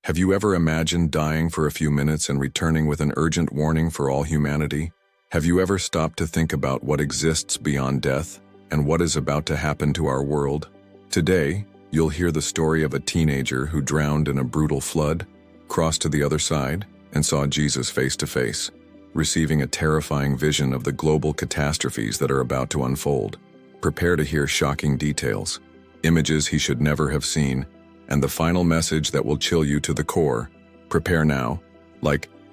Have you ever imagined dying for a few minutes and returning with an urgent warning for all humanity? Have you ever stopped to think about what exists beyond death and what is about to happen to our world? Today, you'll hear the story of a teenager who drowned in a brutal flood, crossed to the other side, and saw Jesus face to face, receiving a terrifying vision of the global catastrophes that are about to unfold. Prepare to hear shocking details, images he should never have seen, and the final message that will chill you to the core. Prepare now.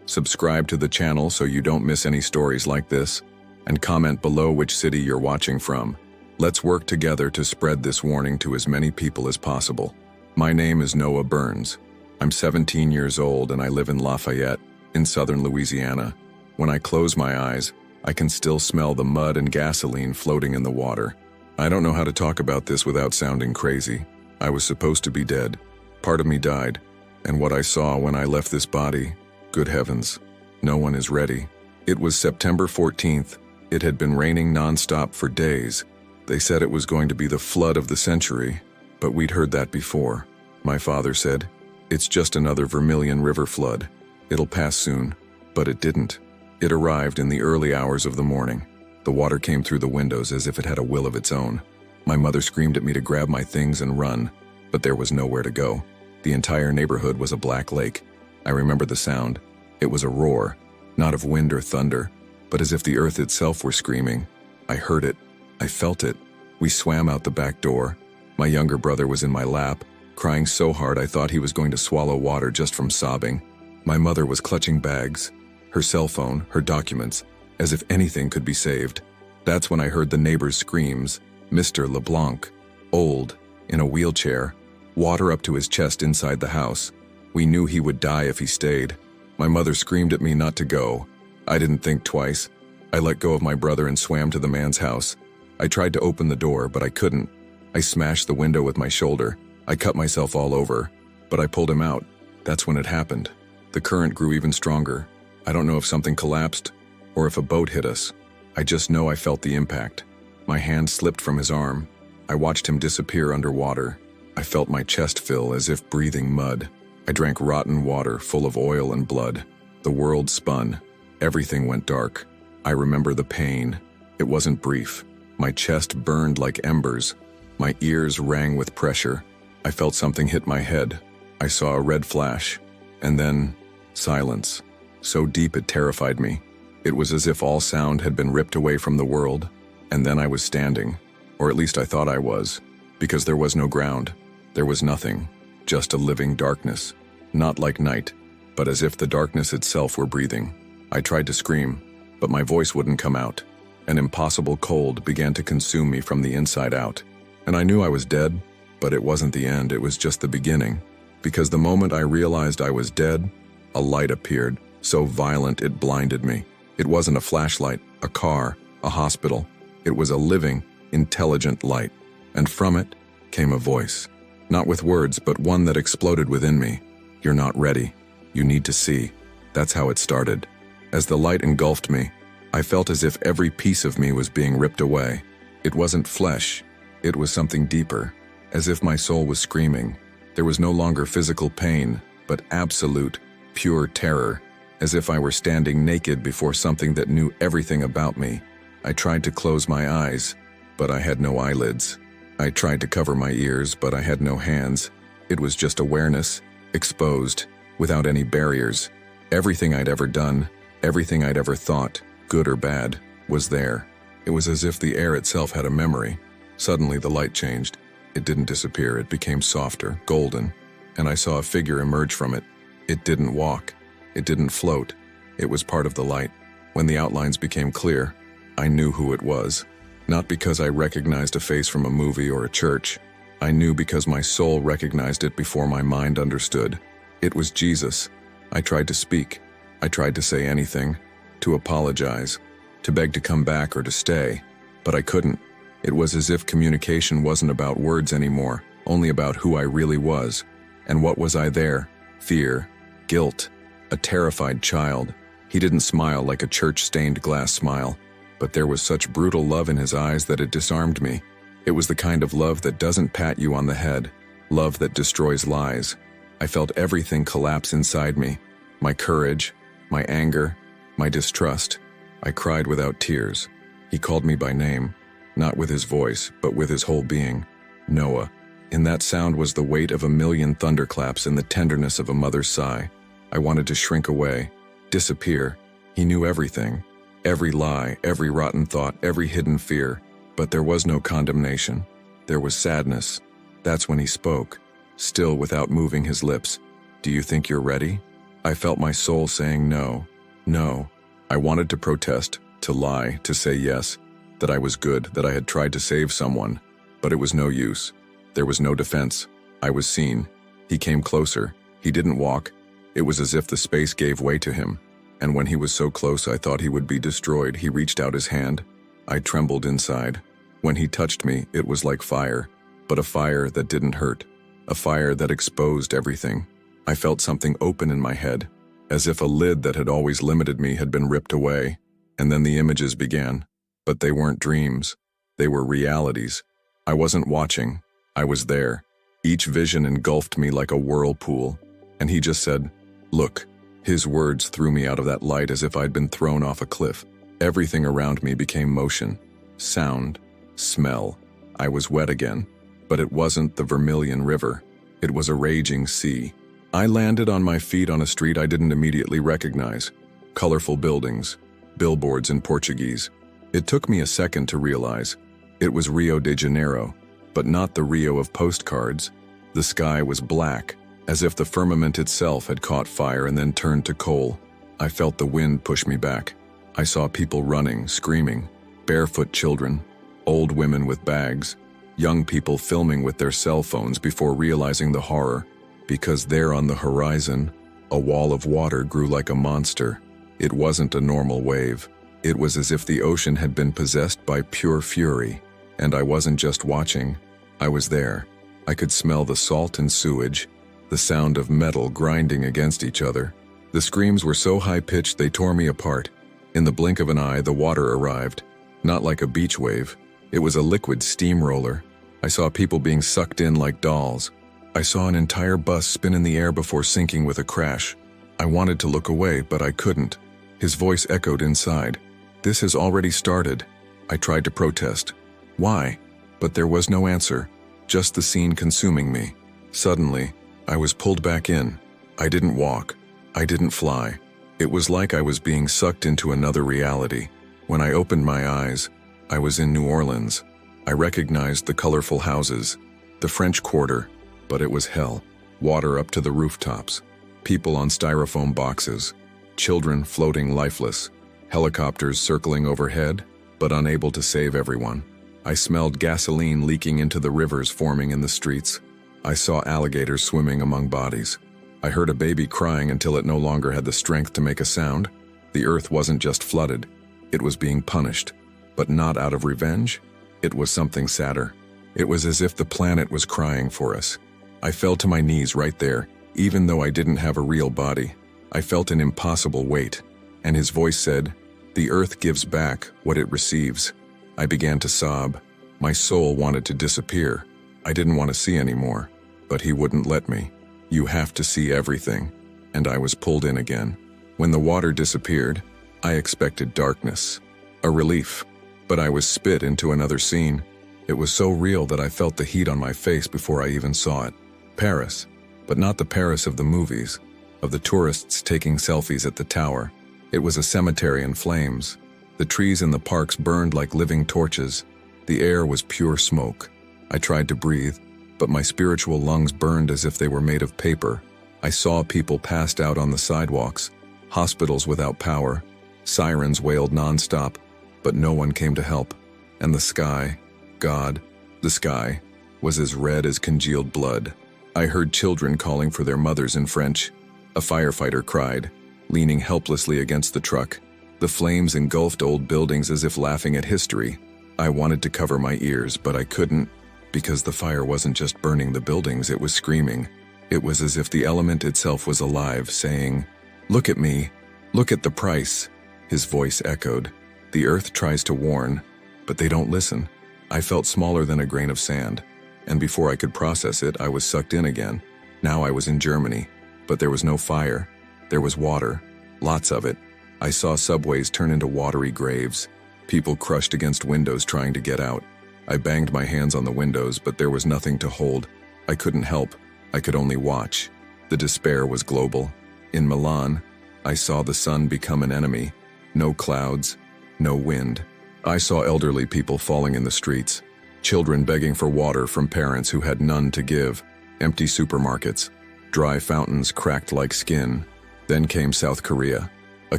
Subscribe to the channel so you don't miss any stories like this, and comment below which city you're watching from. Let's work together to spread this warning to as many people as possible. My name is Noah Burns. I'm 17 years old and I live in Lafayette, in southern Louisiana. When I close my eyes, I can still smell the mud and gasoline floating in the water. I don't know how to talk about this without sounding crazy. I was supposed to be dead. Part of me died. And what I saw when I left this body, good heavens, no one is ready. It was September 14th. It had been raining nonstop for days. They said it was going to be the flood of the century, but we'd heard that before. My father said, "It's just another Vermilion River flood. It'll pass soon." But it didn't. It arrived in the early hours of the morning. The water came through the windows as if it had a will of its own. My mother screamed at me to grab my things and run, but there was nowhere to go. The entire neighborhood was a black lake. I remember the sound. It was a roar, not of wind or thunder, but as if the earth itself were screaming. I heard it. I felt it. We swam out the back door. My younger brother was in my lap, crying so hard I thought he was going to swallow water just from sobbing. My mother was clutching bags, her cell phone, her documents, as if anything could be saved. That's when I heard the neighbor's screams. Mr. LeBlanc, old, in a wheelchair, water up to his chest inside the house. We knew he would die if he stayed. My mother screamed at me not to go. I didn't think twice. I let go of my brother and swam to the man's house. I tried to open the door, but I couldn't. I smashed the window with my shoulder. I cut myself all over, but I pulled him out. That's when it happened. The current grew even stronger. I don't know if something collapsed or if a boat hit us. I just know I felt the impact. My hand slipped from his arm. I watched him disappear underwater. I felt my chest fill as if breathing mud. I drank rotten water full of oil and blood. The world spun. Everything went dark. I remember the pain. It wasn't brief. My chest burned like embers. My ears rang with pressure. I felt something hit my head. I saw a red flash. And then, silence. So deep it terrified me. It was as if all sound had been ripped away from the world. And then I was standing, or at least I thought I was, because there was no ground. There was nothing, just a living darkness. Not like night, but as if the darkness itself were breathing. I tried to scream, but my voice wouldn't come out. An impossible cold began to consume me from the inside out. And I knew I was dead, but it wasn't the end, it was just the beginning. Because the moment I realized I was dead, a light appeared, so violent it blinded me. It wasn't a flashlight, a car, a hospital. It was a living, intelligent light, and from it came a voice. Not with words, but one that exploded within me. "You're not ready. You need to see." That's how it started. As the light engulfed me, I felt as if every piece of me was being ripped away. It wasn't flesh. It was something deeper, as if my soul was screaming. There was no longer physical pain, but absolute, pure terror, as if I were standing naked before something that knew everything about me. I tried to close my eyes, but I had no eyelids. I tried to cover my ears, but I had no hands. It was just awareness, exposed, without any barriers. Everything I'd ever done, everything I'd ever thought, good or bad, was there. It was as if the air itself had a memory. Suddenly the light changed. It didn't disappear, it became softer, golden, and I saw a figure emerge from it. It didn't walk. It didn't float. It was part of the light. When the outlines became clear, I knew who it was. Not because I recognized a face from a movie or a church. I knew because my soul recognized it before my mind understood. It was Jesus. I tried to speak. I tried to say anything, to apologize, to beg to come back or to stay, but I couldn't. It was as if communication wasn't about words anymore, only about who I really was. And what was I there? Fear, guilt, a terrified child. He didn't smile like a church-stained glass smile, but there was such brutal love in his eyes that it disarmed me. It was the kind of love that doesn't pat you on the head, love that destroys lies. I felt everything collapse inside me. My courage, my anger, my distrust. I cried without tears. He called me by name, not with his voice, but with his whole being. Noah. In that sound was the weight of a million thunderclaps and the tenderness of a mother's sigh. I wanted to shrink away, disappear. He knew everything. Every lie, every rotten thought, every hidden fear. But there was no condemnation. There was sadness. That's when he spoke, still without moving his lips. Do you think you're ready? I felt my soul saying no, no. I wanted to protest, to lie, to say yes, that I was good, that I had tried to save someone. But it was no use. There was no defense. I was seen. He came closer. He didn't walk. It was as if the space gave way to him. And when he was so close I thought he would be destroyed, he reached out his hand. I trembled inside. When he touched me, it was like fire, but a fire that didn't hurt. A fire that exposed everything. I felt something open in my head, as if a lid that had always limited me had been ripped away. And then the images began. But they weren't dreams. They were realities. I wasn't watching. I was there. Each vision engulfed me like a whirlpool. And he just said, "Look." His words threw me out of that light as if I'd been thrown off a cliff. Everything around me became motion, sound, smell. I was wet again. But it wasn't the Vermilion River. It was a raging sea. I landed on my feet on a street I didn't immediately recognize. Colorful buildings, billboards in Portuguese. It took me a second to realize. It was Rio de Janeiro, but not the Rio of postcards. The sky was black, as if the firmament itself had caught fire and then turned to coal. I felt the wind push me back. I saw people running, screaming, barefoot children, old women with bags, young people filming with their cell phones before realizing the horror, because there on the horizon, a wall of water grew like a monster. It wasn't a normal wave. It was as if the ocean had been possessed by pure fury. And I wasn't just watching, I was there. I could smell the salt and sewage, the sound of metal grinding against each other. The screams were so high-pitched they tore me apart. In the blink of an eye, the water arrived. Not like a beach wave. It was a liquid steamroller. I saw people being sucked in like dolls. I saw an entire bus spin in the air before sinking with a crash. I wanted to look away, but I couldn't. His voice echoed inside. "This has already started." I tried to protest. Why? But there was no answer. Just the scene consuming me. Suddenly, I was pulled back in. I didn't walk. I didn't fly. It was like I was being sucked into another reality. When I opened my eyes, I was in New Orleans. I recognized the colorful houses, the French Quarter, but it was hell. Water up to the rooftops, people on styrofoam boxes, children floating lifeless, helicopters circling overhead, but unable to save everyone. I smelled gasoline leaking into the rivers forming in the streets. I saw alligators swimming among bodies. I heard a baby crying until it no longer had the strength to make a sound. The earth wasn't just flooded. It was being punished. But not out of revenge. It was something sadder. It was as if the planet was crying for us. I fell to my knees right there, even though I didn't have a real body. I felt an impossible weight. And his voice said, "The earth gives back what it receives." I began to sob. My soul wanted to disappear. I didn't want to see anymore. But he wouldn't let me. "You have to see everything." And I was pulled in again. When the water disappeared, I expected darkness. A relief. But I was spit into another scene. It was so real that I felt the heat on my face before I even saw it. Paris. But not the Paris of the movies, of the tourists taking selfies at the tower. It was a cemetery in flames. The trees in the parks burned like living torches. The air was pure smoke. I tried to breathe, but my spiritual lungs burned as if they were made of paper. I saw people passed out on the sidewalks, hospitals without power, sirens wailed nonstop, but no one came to help. And the sky, God, the sky, was as red as congealed blood. I heard children calling for their mothers in French. A firefighter cried, leaning helplessly against the truck. The flames engulfed old buildings as if laughing at history. I wanted to cover my ears, but I couldn't, because the fire wasn't just burning the buildings, it was screaming. It was as if the element itself was alive, saying, "Look at me. Look at the price." His voice echoed. The earth tries to warn, but they don't listen. I felt smaller than a grain of sand, and before I could process it, I was sucked in again. Now I was in Germany, but there was no fire. There was water, lots of it. I saw subways turn into watery graves, people crushed against windows trying to get out. I banged my hands on the windows, but there was nothing to hold. I couldn't help. I could only watch. The despair was global. In Milan, I saw the sun become an enemy. No clouds, no wind. I saw elderly people falling in the streets, children begging for water from parents who had none to give, empty supermarkets, dry fountains cracked like skin. Then came South Korea, a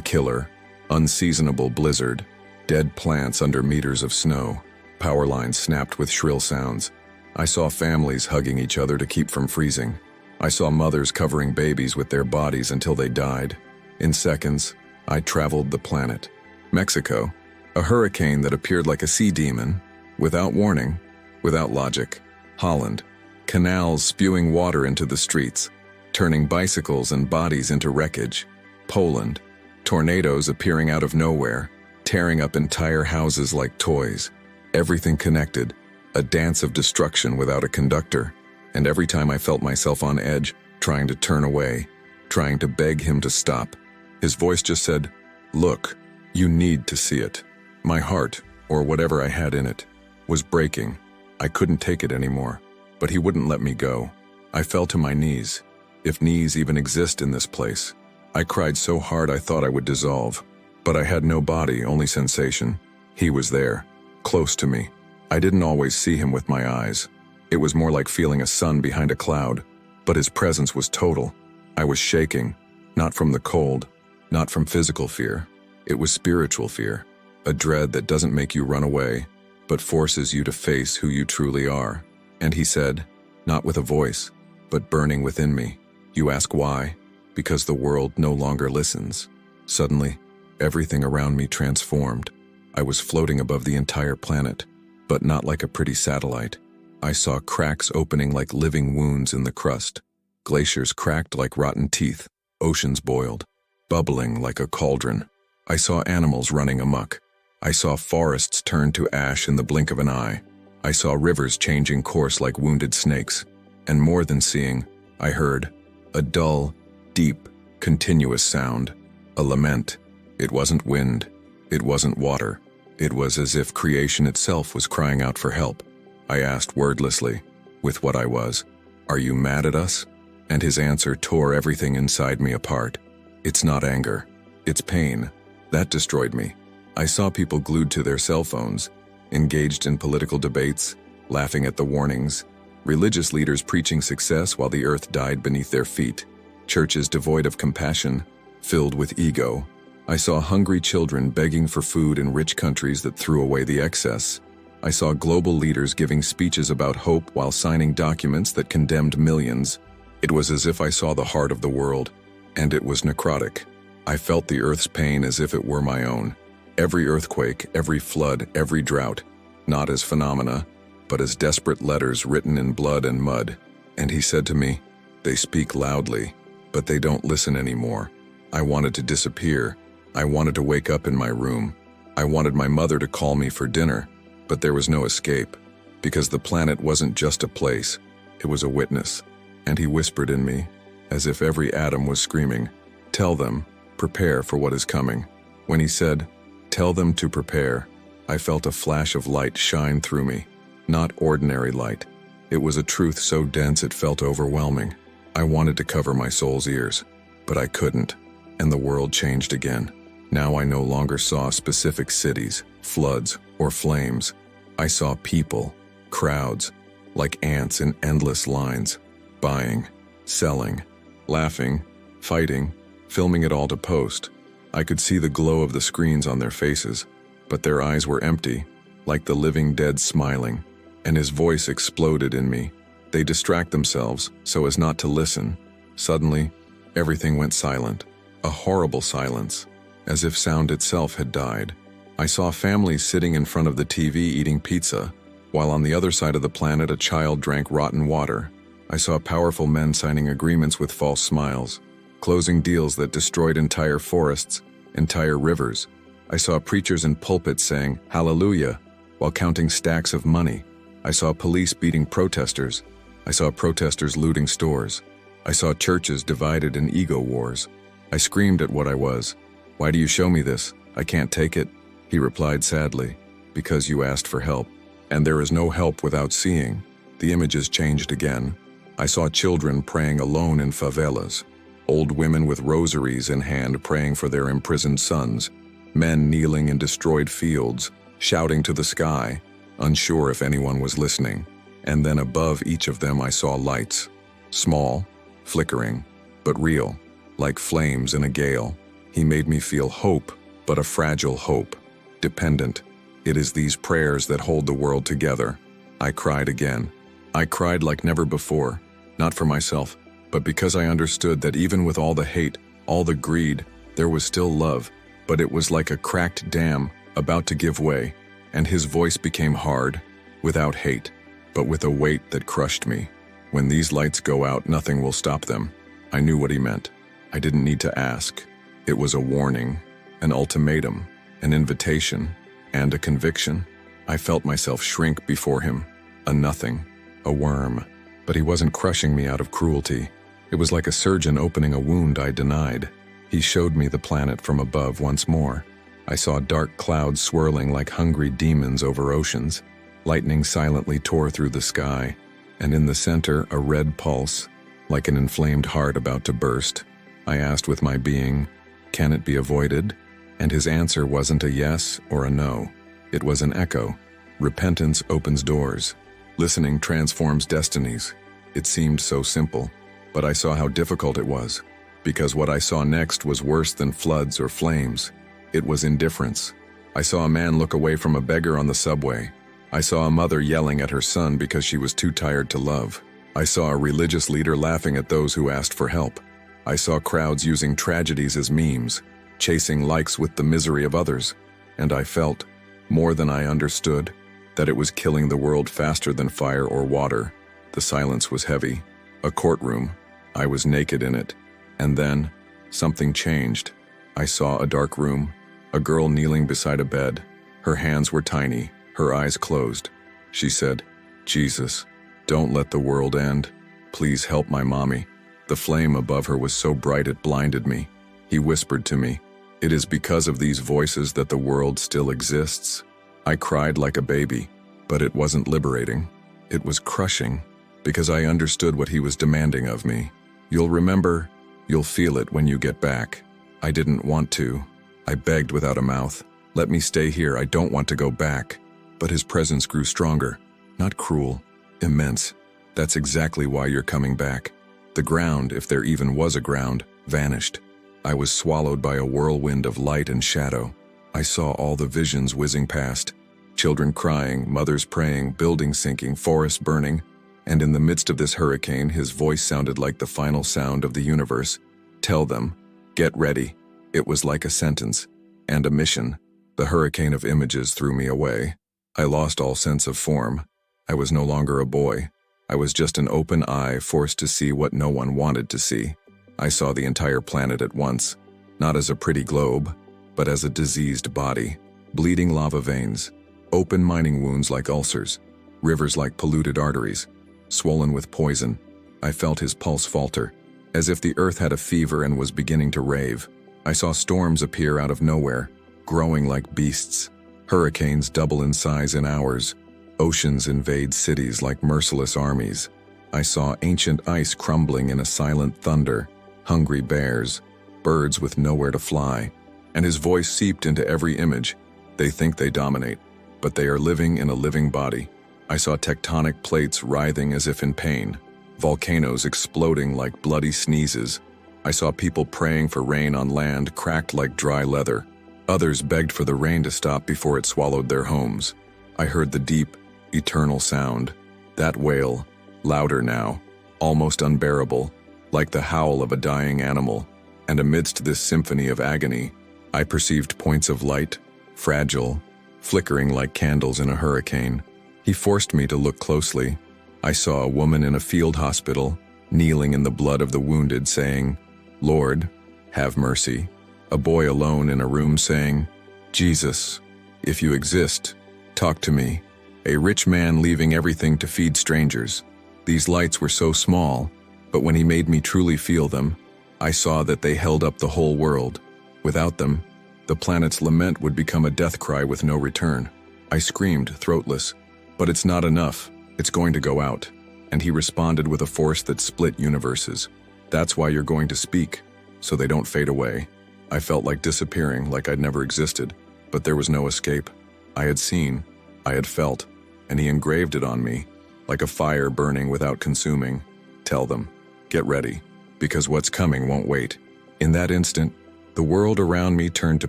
killer, unseasonable blizzard, dead plants under meters of snow, power lines snapped with shrill sounds. I saw families hugging each other to keep from freezing. I saw mothers covering babies with their bodies until they died. In seconds, I traveled the planet. Mexico, a hurricane that appeared like a sea demon, without warning, without logic. Holland, canals spewing water into the streets, turning bicycles and bodies into wreckage. Poland, tornadoes appearing out of nowhere, tearing up entire houses like toys. Everything connected, a dance of destruction without a conductor. And every time I felt myself on edge, trying to turn away, trying to beg him to stop, his voice just said, "Look, you need to see it." My heart, or whatever I had in it, was breaking. I couldn't take it anymore, but he wouldn't let me go. I fell to my knees, if knees even exist in this place. I cried so hard I thought I would dissolve, but I had no body, only sensation. He was there, close to me. I didn't always see him with my eyes. It was more like feeling a sun behind a cloud, but his presence was total. I was shaking, not from the cold, not from physical fear. It was spiritual fear, a dread that doesn't make you run away, but forces you to face who you truly are. And he said, not with a voice, but burning within me, "You ask why? Because the world no longer listens." Suddenly, everything around me transformed. I was floating above the entire planet, but not like a pretty satellite. I saw cracks opening like living wounds in the crust, glaciers cracked like rotten teeth, oceans boiled, bubbling like a cauldron. I saw animals running amok. I saw forests turn to ash in the blink of an eye. I saw rivers changing course like wounded snakes. And more than seeing, I heard a dull, deep, continuous sound, a lament. It wasn't wind. It wasn't water. It was as if creation itself was crying out for help. I asked wordlessly, with what I was, "Are you mad at us?" And his answer tore everything inside me apart. "It's not anger. It's pain." That destroyed me. I saw people glued to their cell phones, engaged in political debates, laughing at the warnings, religious leaders preaching success while the earth died beneath their feet, churches devoid of compassion, filled with ego. I saw hungry children begging for food in rich countries that threw away the excess. I saw global leaders giving speeches about hope while signing documents that condemned millions. It was as if I saw the heart of the world, and it was necrotic. I felt the earth's pain as if it were my own. Every earthquake, every flood, every drought, not as phenomena, but as desperate letters written in blood and mud. And he said to me, "They speak loudly, but they don't listen anymore." I wanted to disappear. I wanted to wake up in my room. I wanted my mother to call me for dinner, but there was no escape, because the planet wasn't just a place, it was a witness. And he whispered in me, as if every atom was screaming, "Tell them, prepare for what is coming." When he said, "Tell them to prepare," I felt a flash of light shine through me. Not ordinary light. It was a truth so dense it felt overwhelming. I wanted to cover my soul's ears, but I couldn't, and the world changed again. Now I no longer saw specific cities, floods, or flames. I saw people, crowds, like ants in endless lines, buying, selling, laughing, fighting, filming it all to post. I could see the glow of the screens on their faces, but their eyes were empty, like the living dead smiling, and his voice exploded in me. They distract themselves so as not to listen. Suddenly, everything went silent, a horrible silence, as if sound itself had died. I saw families sitting in front of the TV eating pizza, while on the other side of the planet a child drank rotten water. I saw powerful men signing agreements with false smiles, closing deals that destroyed entire forests, entire rivers. I saw preachers in pulpits saying, "Hallelujah," while counting stacks of money. I saw police beating protesters. I saw protesters looting stores. I saw churches divided in ego wars. I screamed at what I was. "Why do you show me this? I can't take it." He replied sadly, "Because you asked for help. And there is no help without seeing." The images changed again. I saw children praying alone in favelas, old women with rosaries in hand praying for their imprisoned sons, men kneeling in destroyed fields, shouting to the sky, unsure if anyone was listening. And then above each of them I saw lights, small, flickering, but real, like flames in a gale. He made me feel hope, but a fragile hope, dependent. It is these prayers that hold the world together. I cried again. I cried like never before, not for myself, but because I understood that even with all the hate, all the greed, there was still love, but it was like a cracked dam about to give way, and his voice became hard, without hate, but with a weight that crushed me. When these lights go out, nothing will stop them. I knew what he meant. I didn't need to ask. It was a warning, an ultimatum, an invitation, and a conviction. I felt myself shrink before him, a nothing, a worm. But he wasn't crushing me out of cruelty. It was like a surgeon opening a wound I denied. He showed me the planet from above once more. I saw dark clouds swirling like hungry demons over oceans. Lightning silently tore through the sky, and in the center a red pulse, like an inflamed heart about to burst. I asked with my being, "Can it be avoided?" And his answer wasn't a yes or a no. It was an echo. Repentance opens doors. Listening transforms destinies. It seemed so simple, but I saw how difficult it was, because what I saw next was worse than floods or flames. It was indifference. I saw a man look away from a beggar on the subway. I saw a mother yelling at her son because she was too tired to love. I saw a religious leader laughing at those who asked for help. I saw crowds using tragedies as memes, chasing likes with the misery of others. And I felt, more than I understood, that it was killing the world faster than fire or water. The silence was heavy. A courtroom. I was naked in it. And then, something changed. I saw a dark room, a girl kneeling beside a bed. Her hands were tiny, her eyes closed. She said, "Jesus, don't let the world end. Please help my mommy." The flame above her was so bright it blinded me. He whispered to me, "It is because of these voices that the world still exists." I cried like a baby, but it wasn't liberating. It was crushing, because I understood what he was demanding of me. "You'll remember, you'll feel it when you get back." I didn't want to. I begged without a mouth, "Let me stay here, I don't want to go back." But his presence grew stronger, not cruel, immense. "That's exactly why you're coming back." The ground, if there even was a ground, vanished. I was swallowed by a whirlwind of light and shadow. I saw all the visions whizzing past. Children crying, mothers praying, buildings sinking, forests burning. And in the midst of this hurricane, his voice sounded like the final sound of the universe. "Tell them, get ready." It was like a sentence and a mission. The hurricane of images threw me away. I lost all sense of form. I was no longer a boy. I was just an open eye forced to see what no one wanted to see. I saw the entire planet at once, not as a pretty globe, but as a diseased body, bleeding lava veins, open mining wounds like ulcers, rivers like polluted arteries, swollen with poison. I felt his pulse falter, as if the earth had a fever and was beginning to rave. I saw storms appear out of nowhere, growing like beasts. Hurricanes double in size in hours. Oceans invade cities like merciless armies. I saw ancient ice crumbling in a silent thunder, hungry bears, birds with nowhere to fly. And his voice seeped into every image. They think they dominate, but they are living in a living body. I saw tectonic plates writhing as if in pain, volcanoes exploding like bloody sneezes. I saw people praying for rain on land cracked like dry leather. Others begged for the rain to stop before it swallowed their homes. I heard the deep, eternal sound. That wail, louder now, almost unbearable, like the howl of a dying animal. And amidst this symphony of agony, I perceived points of light, fragile, flickering like candles in a hurricane. He forced me to look closely. I saw a woman in a field hospital, kneeling in the blood of the wounded, saying, "Lord, have mercy." A boy alone in a room saying, "Jesus, if you exist, talk to me." A rich man leaving everything to feed strangers. These lights were so small, But when he made me truly feel them, I saw that they held up the whole world. Without them, the planet's lament would become a death cry with no return. I screamed, throatless, "But it's not enough. It's going to go out." And he responded with a force that split universes. "That's why you're going to speak, so they don't fade away." I felt like disappearing, like I'd never existed, but there was no escape. I had seen, I had felt, and he engraved it on me, like a fire burning without consuming. "Tell them, get ready, because what's coming won't wait." In that instant, the world around me turned to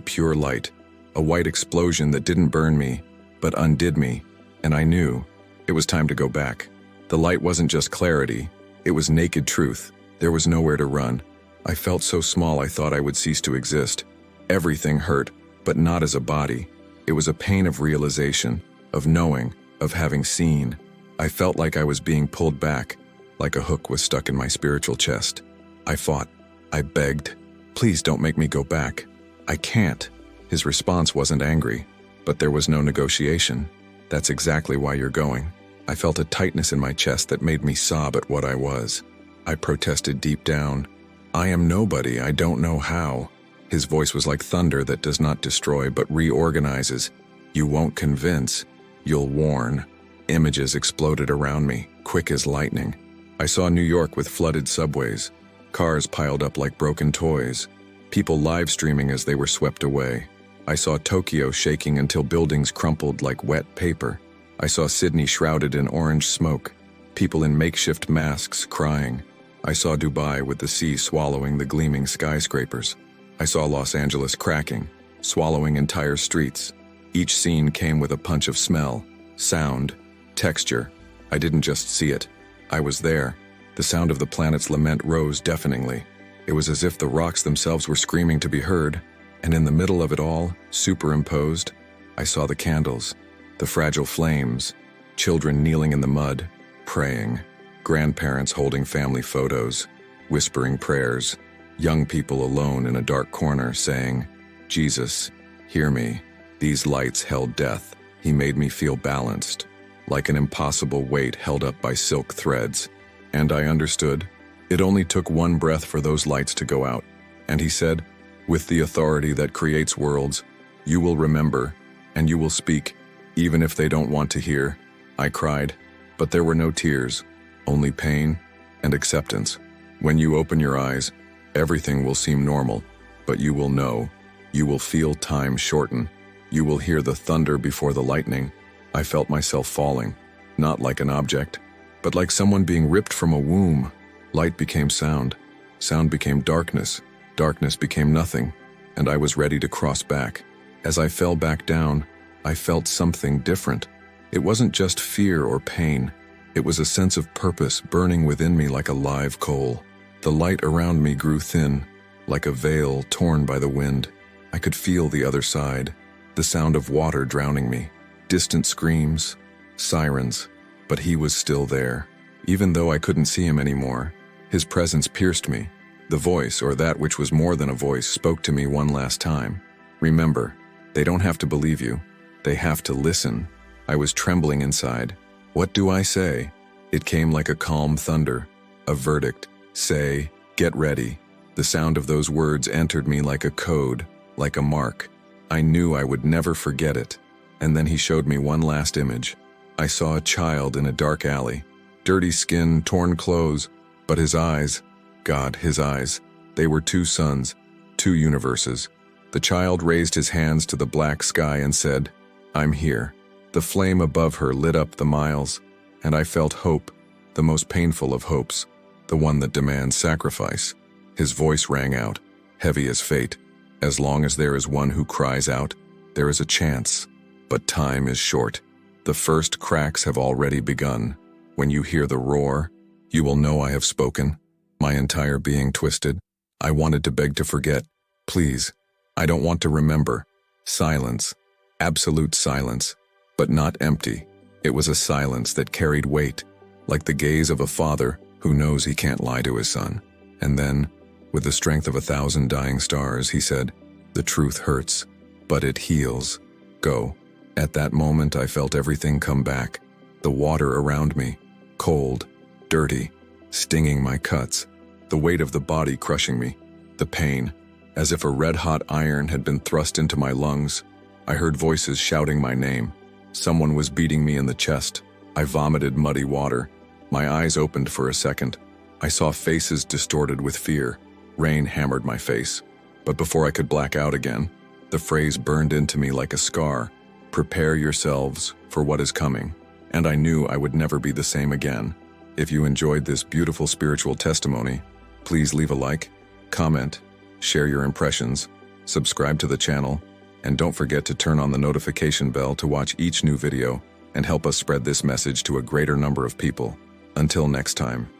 pure light, a white explosion that didn't burn me, but undid me, and I knew it was time to go back. The light wasn't just clarity, it was naked truth. There was nowhere to run. I felt so small I thought I would cease to exist. Everything hurt, but not as a body. It was a pain of realization, of knowing, of having seen. I felt like I was being pulled back, like a hook was stuck in my spiritual chest. I fought. I begged. "Please don't make me go back. I can't." His response wasn't angry, but there was no negotiation. "That's exactly why you're going." I felt a tightness in my chest that made me sob at what I was. I protested deep down. "I am nobody, I don't know how." His voice was like thunder that does not destroy but reorganizes. "You won't convince, you'll warn." Images exploded around me, quick as lightning. I saw New York with flooded subways, cars piled up like broken toys, people live streaming as they were swept away. I saw Tokyo shaking until buildings crumpled like wet paper. I saw Sydney shrouded in orange smoke, people in makeshift masks crying. I saw Dubai with the sea swallowing the gleaming skyscrapers. I saw Los Angeles cracking, swallowing entire streets. Each scene came with a punch of smell, sound, texture. I didn't just see it. I was there. The sound of the planet's lament rose deafeningly. It was as if the rocks themselves were screaming to be heard, and in the middle of it all, superimposed, I saw the candles, the fragile flames, children kneeling in the mud, praying, grandparents holding family photos, whispering prayers, young people alone in a dark corner saying, "Jesus, hear me." These lights held death. He made me feel balanced, like an impossible weight held up by silk threads. And I understood. It only took one breath for those lights to go out. And he said, "With the authority that creates worlds, you will remember, and you will speak, even if they don't want to hear." I cried, but there were no tears, only pain and acceptance. When you open your eyes, everything will seem normal, but you will know. You will feel time shorten. You will hear the thunder before the lightning. I felt myself falling, not like an object, but like someone being ripped from a womb. Light became sound. Sound became darkness. Darkness became nothing, and I was ready to cross back. As I fell back down, I felt something different. It wasn't just fear or pain. It was a sense of purpose burning within me like a live coal. The light around me grew thin, like a veil torn by the wind. I could feel the other side, the sound of water drowning me, distant screams, sirens, but he was still there. Even though I couldn't see him anymore, his presence pierced me. The voice, or that which was more than a voice, spoke to me one last time. "Remember, they don't have to believe you. They have to listen." I was trembling inside. "What do I say?" It came like a calm thunder, a verdict. "Say, get ready." The sound of those words entered me like a code, like a mark. I knew I would never forget it. And then he showed me one last image. I saw a child in a dark alley, dirty skin, torn clothes, but his eyes, God, his eyes, they were two suns, two universes. The child raised his hands to the black sky and said, "I'm here." The flame above her lit up the miles, and I felt hope, the most painful of hopes, the one that demands sacrifice. His voice rang out, heavy as fate. "As long as there is one who cries out, there is a chance. But time is short. The first cracks have already begun. When you hear the roar, you will know I have spoken." My entire being twisted. I wanted to beg to forget. "Please, I don't want to remember." Silence. Absolute silence. But not empty. It was a silence that carried weight, like the gaze of a father who knows he can't lie to his son. And then, with the strength of 1,000 dying stars, he said, "The truth hurts, but it heals. Go." At that moment, I felt everything come back. The water around me, cold, dirty, stinging my cuts, the weight of the body crushing me, the pain, as if a red-hot iron had been thrust into my lungs. I heard voices shouting my name. Someone was beating me in the chest. I vomited muddy water. My eyes opened for a second. I saw faces distorted with fear. Rain hammered my face. But before I could black out again, the phrase burned into me like a scar. Prepare yourselves for what is coming. And I knew I would never be the same again. If you enjoyed this beautiful spiritual testimony, please leave a like, comment, share your impressions, subscribe to the channel, and don't forget to turn on the notification bell to watch each new video and help us spread this message to a greater number of people. Until next time.